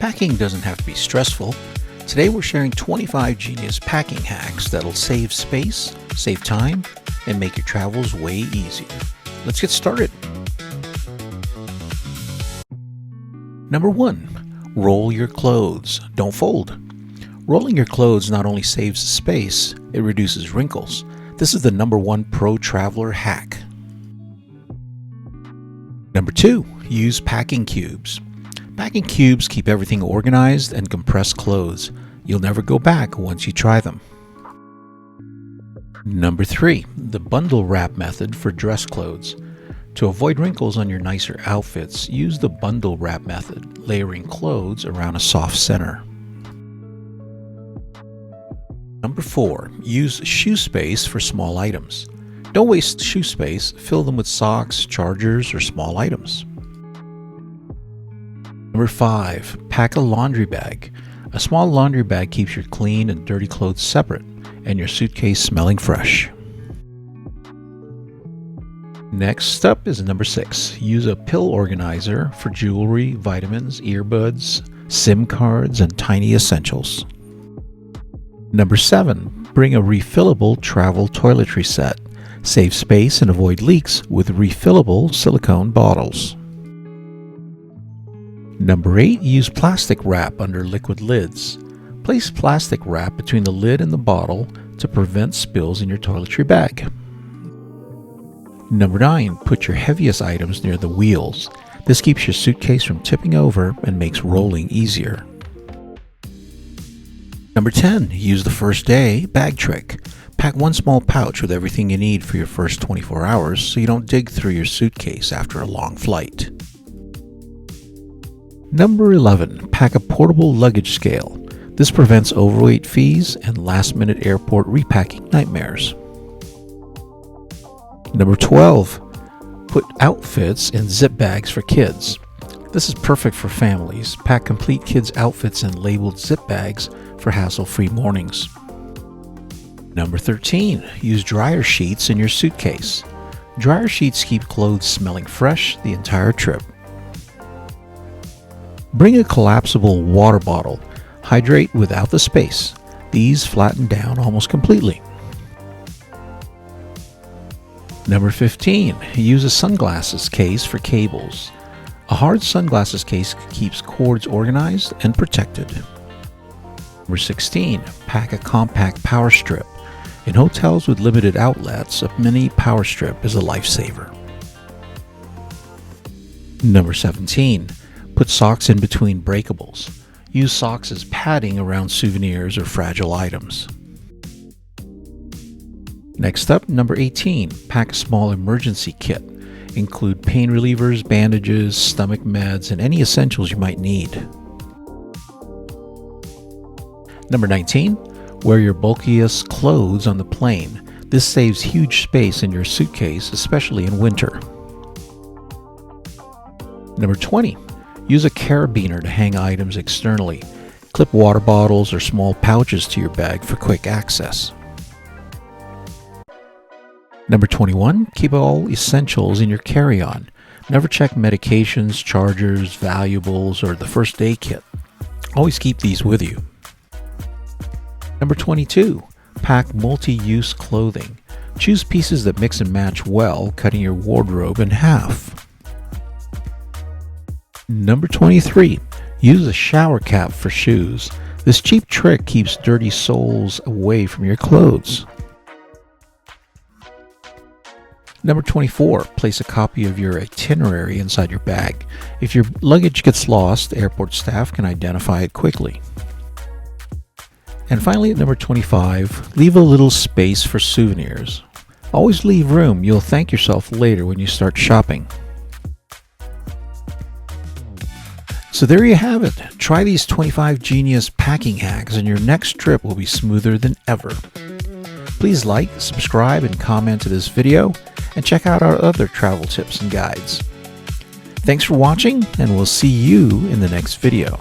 Packing doesn't have to be stressful. Today we're sharing 25 genius packing hacks that'll save space, save time, and make your travels way easier. Let's get started. Number 1, roll your clothes. Don't fold. Rolling your clothes not only saves space, it reduces wrinkles. This is the number 1 pro traveler hack. Number 2, use packing cubes. Packing cubes keep everything organized and compress clothes. You'll never go back once you try them. Number 3, the bundle wrap method for dress clothes. To avoid wrinkles on your nicer outfits, use the bundle wrap method, layering clothes around a soft center. Number 4, use shoe space for small items. Don't waste shoe space, fill them with socks, chargers, or small items. Number 5, pack a laundry bag. A small laundry bag keeps your clean and dirty clothes separate, and your suitcase smelling fresh. Next up is number 6. Use a pill organizer for jewelry, vitamins, earbuds, SIM cards, and tiny essentials. Number 7. Bring a refillable travel toiletry set. Save space and avoid leaks with refillable silicone bottles. Number 8. Use plastic wrap under liquid lids. Place plastic wrap between the lid and the bottle to prevent spills in your toiletry bag. Number 9. Put your heaviest items near the wheels. This keeps your suitcase from tipping over and makes rolling easier. Number 10. Use the first day bag trick. Pack one small pouch with everything you need for your first 24 hours so you don't dig through your suitcase after a long flight. Number 11. Pack a portable luggage scale. This prevents overweight fees and last-minute airport repacking nightmares. Number 12. Put outfits in zip bags for kids. This is perfect for families. Pack complete kids' outfits in labeled zip bags for hassle-free mornings. Number 13. Use dryer sheets in your suitcase. Dryer sheets keep clothes smelling fresh the entire trip. Bring a collapsible water bottle. Hydrate without the space. These flatten down almost completely. Number 15. Use a sunglasses case for cables. A hard sunglasses case keeps cords organized and protected. Number 16. Pack a compact power strip. In hotels with limited outlets, a mini power strip is a lifesaver. Number 17. Put socks in between breakables. Use socks as padding around souvenirs or fragile items. Next up, number 18. Pack a small emergency kit. Include pain relievers, bandages, stomach meds, and any essentials you might need. Number 19. Wear your bulkiest clothes on the plane. This saves huge space in your suitcase, especially in winter. Number 20. Use a carabiner to hang items externally. Clip water bottles or small pouches to your bag for quick access. Number 21. Keep all essentials in your carry-on. Never check medications, chargers, valuables, or the first aid kit. Always keep these with you. Number 22. Pack multi-use clothing. Choose pieces that mix and match well, cutting your wardrobe in half. Number 23. Use a shower cap for shoes. This cheap trick keeps dirty soles away from your clothes. Number 24. Place a copy of your itinerary inside your bag. If your luggage gets lost, airport staff can identify it quickly. And finally, at number 25, leave a little space for souvenirs. Always leave room. You'll thank yourself later when you start shopping. So there you have it. Try these 25 genius packing hacks and your next trip will be smoother than ever. Please like, subscribe, and comment to this video, and check out our other travel tips and guides. Thanks for watching, and we'll see you in the next video.